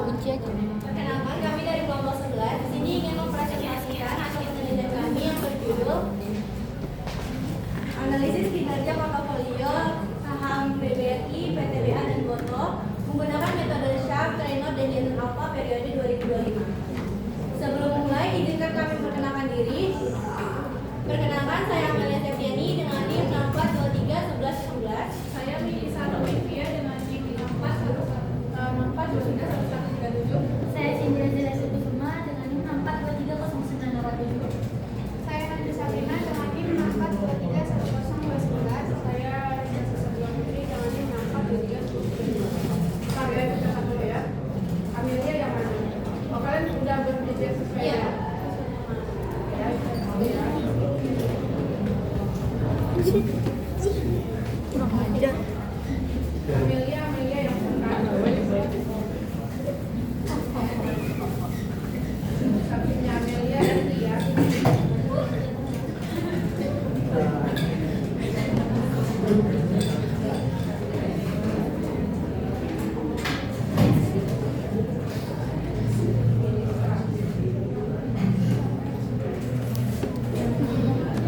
Kunci aja. Perkenalkan, kami dari kelompok 11 di sini ingin mempresentasikan hasil penelitian kami yang berjudul Analisis Kinerja Portofolio Saham BBRI, PTBA, dan Gotoh menggunakan metode Sharpe, Treynor, dan Jensen Alpha periode 2025. Sebelum mulai, izinkan kami perkenalkan diri. Perkenalkan, saya Amelia Septiani dengan NIM 64231111. Saya Melisa Olivia dengan NIM 64231137. Saya Cindra Zila Sukusuma dengan NIM 64230987. Saya Nanti Sabrina dengan NIM 64231011. Saya Reza Susatyo Putri dengan NIM 642310. Kalian kita satu ya. Amelia yang mana? Oh, kalian sudah berpikir sesuai Iya. ya? Ya, Kurang ajar. Amelia yang bukan. Sampingnya Amelia dan Tia.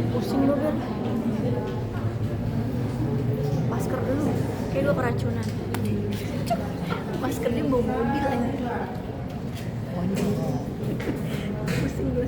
Pusing gue, Bel. Masker dulu. Kayak gue keracunan. Masker dia bawa mobil aja. Pusing gue.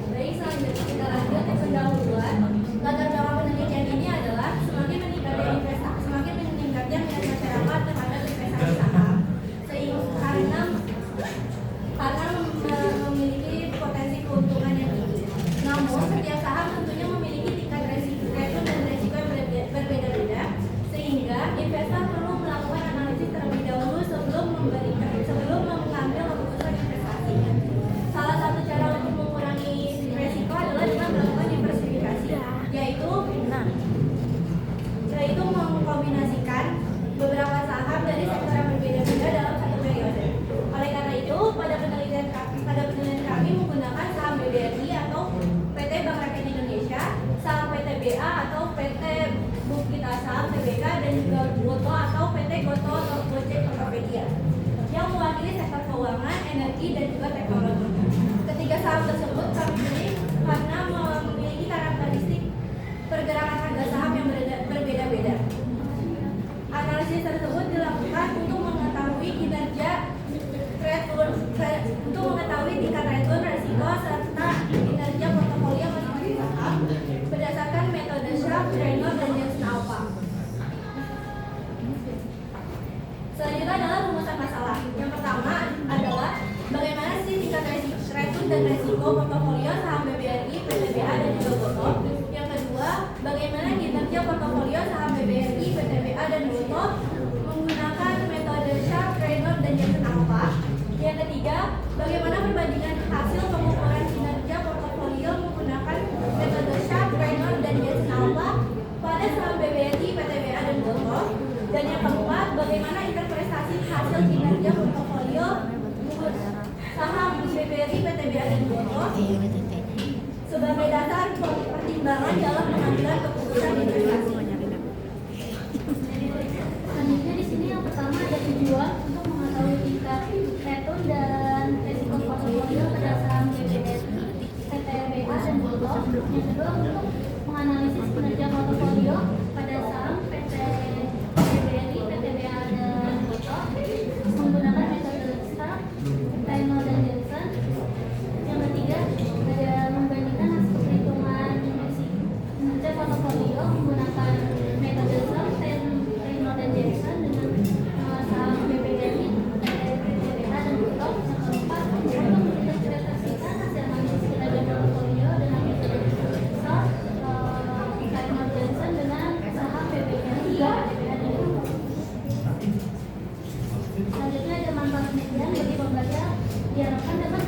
Baik, selanjutnya kita lanjut ke pendahuluan. Latar belakang penelitian ini adalah semakin meningkatnya minat masyarakat terhadap investasi saham, karena memiliki potensi keuntungan yang tinggi. Namun, setiap saham tentunya memiliki tingkat return dan resiko yang berbeda-beda, sehingga investor perlu melakukan analisis terlebih dahulu sebelum mengambil keputusan investasi. Salah satu cara untuk mengurangi resiko adalah dengan melakukan diversifikasi, yaitu mengkombinasikan beberapa saham dari sektor yang berbeda-beda dalam satu periode. Oleh karena itu, pada penelitian kami menggunakan saham BBRI atau PT Bank Rakyat Indonesia, saham PTBA atau PT Bukita Saham Tbk, dan juga Gotoh atau PT Gotoh Gojek Tokopedia yang mewakili sektor keuangan, energi, dan juga teknologi. Ketiga saham tersebut kami pilih karena memiliki karakteristik pergerakan harga saham yang berbeda-beda. Analisis tersebut dilakukan untuk mengetahui kinerja untuk mengetahui tingkat return, resiko, serta kinerja portofolio masing-masing saham berdasarkan metode Sharpe, Treynor, dan Jensen Alpha. Selanjutnya adalah rumusan masalah. Yang pertama adalah bagaimana sih tingkat return dan resiko portofolio saham BBRI, PTBA, dan juga Gotoh. Yang kedua, bagaimana kinerja portofolio saham BBRI, PTBA, dan Gotoh menggunakan metode Sharpe, Treynor, dan Jensen Alpha. Yang ketiga, bagaimana perbandingan hasil pengukuran kinerja portofolio menggunakan metode Sharpe, Treynor, dan Jensen Alpha pada saham BBRI, PTBA, dan Gotoh. Dan yang keempat, bagaimana interpretasi hasil kinerja portofolio saham BBRI, PTBA, dan Gotoh sebagai dasar pertimbangan dalam pengambilan keputusan investasi. Selanjutnya di sini yang pertama ada tujuan untuk mengetahui tingkat return dan resiko portofolio pada saham BBRI, PTBA, dan Gotoh. Yang kedua untuk menganalisis kinerja portofolio pada saham PT BBRI, PTBA, dan Gotoh menggunakan metode Sharpe, Treynor, dan Jensen. Yang ketiga ada membandingkan hasil perhitungan kinerja portofolio menggunakan metode Sharpe, Treynor, dan Jensen dengan saham BBRI, PTBA, dan Gotoh. Yang keempat untuk menginterpretasikan hasil analisis kinerja portofolio dengan metode Sharpe, Treynor, Jensen dengan saham BBRI, PTBA, dan Gotoh. Selanjutnya ada manfaat penelitian bagi pembaca, diharapkan dapat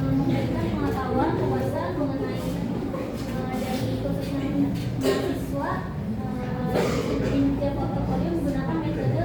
memberikan pengetahuan luasan mengenai dari khususnya mahasiswa kinerja portofolio menggunakan metode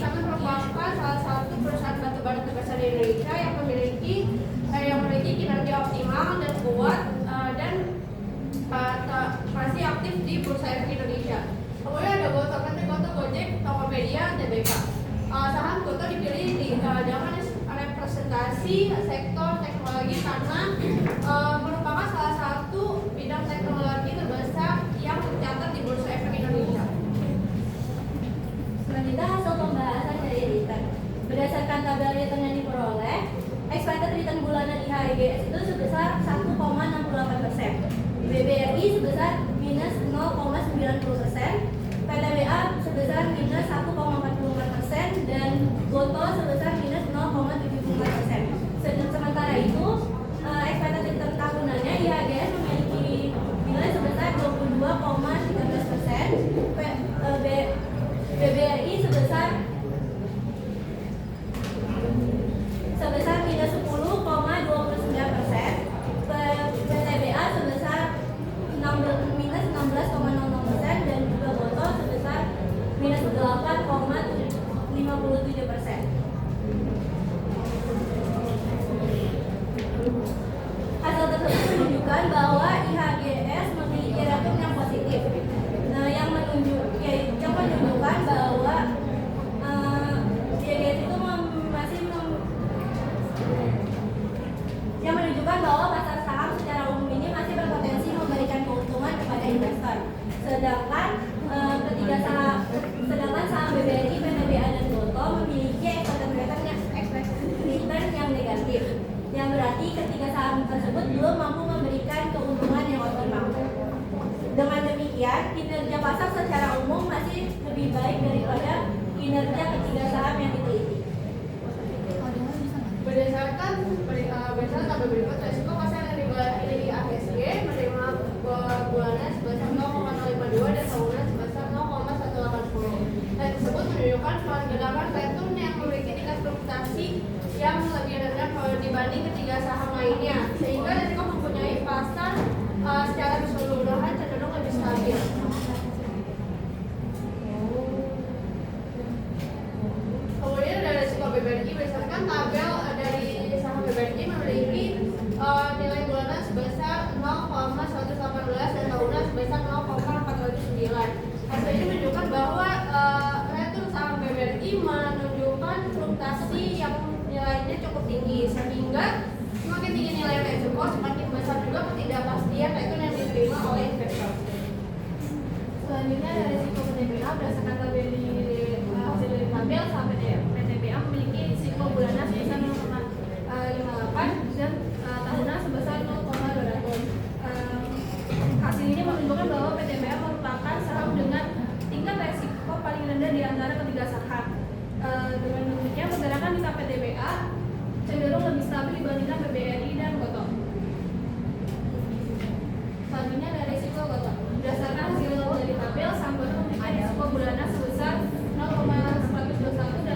sangat merupakan salah satu perusahaan batubara terbesar di Indonesia yang memiliki kinerja optimal dan kuat dan masih aktif di bursa efek Indonesia. Kemudian ada Goto, PT Goto, Gojek, Tokopedia, TBK. Saham Goto dipilih dengan representasi sektor teknologi karena merupakan salah satu bidang teknologi terbesar yang tercatat di bursa efek Indonesia. Selanjutnya hasil pembahasan dari return. Berdasarkan tabel return yang diperoleh, expected return bulanan IHSG itu sebesar 1,68%, BBRI sebesar minus 0,90%, PTBA sebesar minus 1,44%, dan Goto sebesar minus 0,74%. Sementara itu, expected return tahunannya IHSG memiliki nilai sebesar 22,13%, BBRI sebesar minus 10,29%, PTBA sebesar minus 16,00%, dan juga Goto sebesar minus 8,57%. Hasil tersebut menunjukkan bahwa IHGS memiliki return yang positif. Yang menunjukkan bahwa IHGS itu yang menunjukkan bahwa pasar saham secara umum ini masih berpotensi memberikan keuntungan kepada investor. Sedangkan saham BBRI, PTBA, dan Goto memiliki expected return yang negatif, yang berarti ketiga saham tersebut belum mampu memberikan keuntungan yang optimal. Dengan demikian, kinerja pasar secara umum masih lebih baik daripada kinerja ketiga saham yang diteliti. Berdasarkan tabel berikut, resiko pasar yang dimiliki IHSG menerima bulanan sebesar 0,052 dan tahunan sebesar 0,180. Dan tersebut menunjukkan pergerakan return yang memiliki tingkat fluktuasi yang lebih rendah dibanding ketiga saham lainnya, sehingga resiko mempunyai pasar secara keseluruhan cenderung lebih stabil. Kemudian ada resiko BBRI. Berdasarkan tabel dari saham BBRI memiliki nilai bulanan sebesar 0,118 dan tahunan sebesar 0,409. Hasil ini menunjukkan bahwa return saham BBRI menunjukkan fluktuasi yang nilainya cukup tinggi, sehingga semakin tinggi nilai resiko semakin besar juga ketidakpastian return yang diterima oleh investor. Selanjutnya ada risiko PTBA. Berdasarkan tabel hasil dari tabel, saham PTBA memiliki risiko bulanan sebesar 0,58 dan tahunan sebesar 0,200. Hasil ini menunjukkan bahwa PTBA merupakan saham dengan tingkat risiko paling rendah di antara ketiga saham. Dengan demikian, pergerakan di saham PTBA cenderung lebih stabil dibandingkan BBRI dan Goto. Selanjutnya ada risiko Goto. Berdasarkan hasil dari tabel, saham Goto memiliki risiko bulanan sebesar 0,121 dan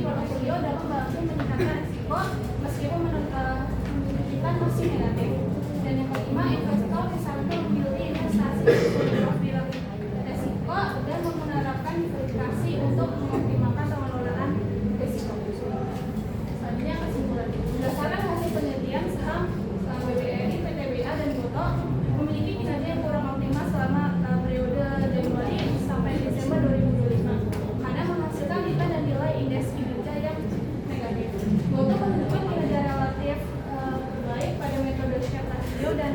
portofolio dapat membantu meningkatkan risiko meskipun menunjukkan masih negatif. Dan yang kelima, investor disarankan memilih investasi sesuai profil resiko dan menerapkan diversifikasi untuk mengoptimalkan pengelolaan risiko. Selanjutnya kesimpulan. Berdasarkan hasil penelitian, saham BBRI, PTBA, dan Gotoh memiliki kinerja yang kurang optimal selama periode Januari sampai Desember 2025 karena menghasilkan return dan nilai indeks kinerja yang negatif. Gotoh menunjukkan kinerja relatif terbaik pada metode share ratio dan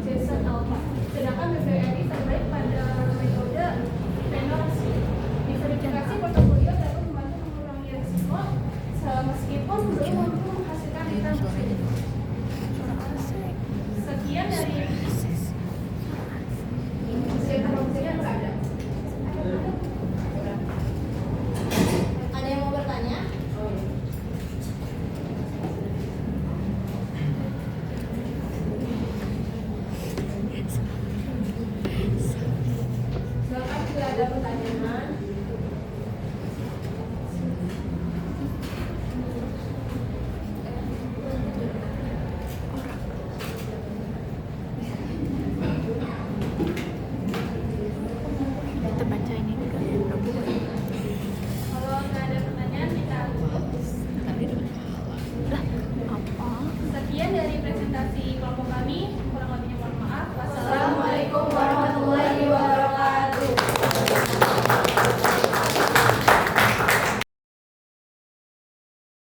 Jensen Alpha, sedangkan BBRI terbaik pada metode tenor ratio. Diversifikasi portofolio dapat membantu mengurangi risiko meskipun belum mampu menghasilkan return positif. Sekian dari ada yang mau bertanya? Silakan bila ada pertanyaan. Kita baca ini juga ya. Kalau nggak ada pertanyaan kita tutup. Lah, apa? Sekian dari presentasi kelompok kami.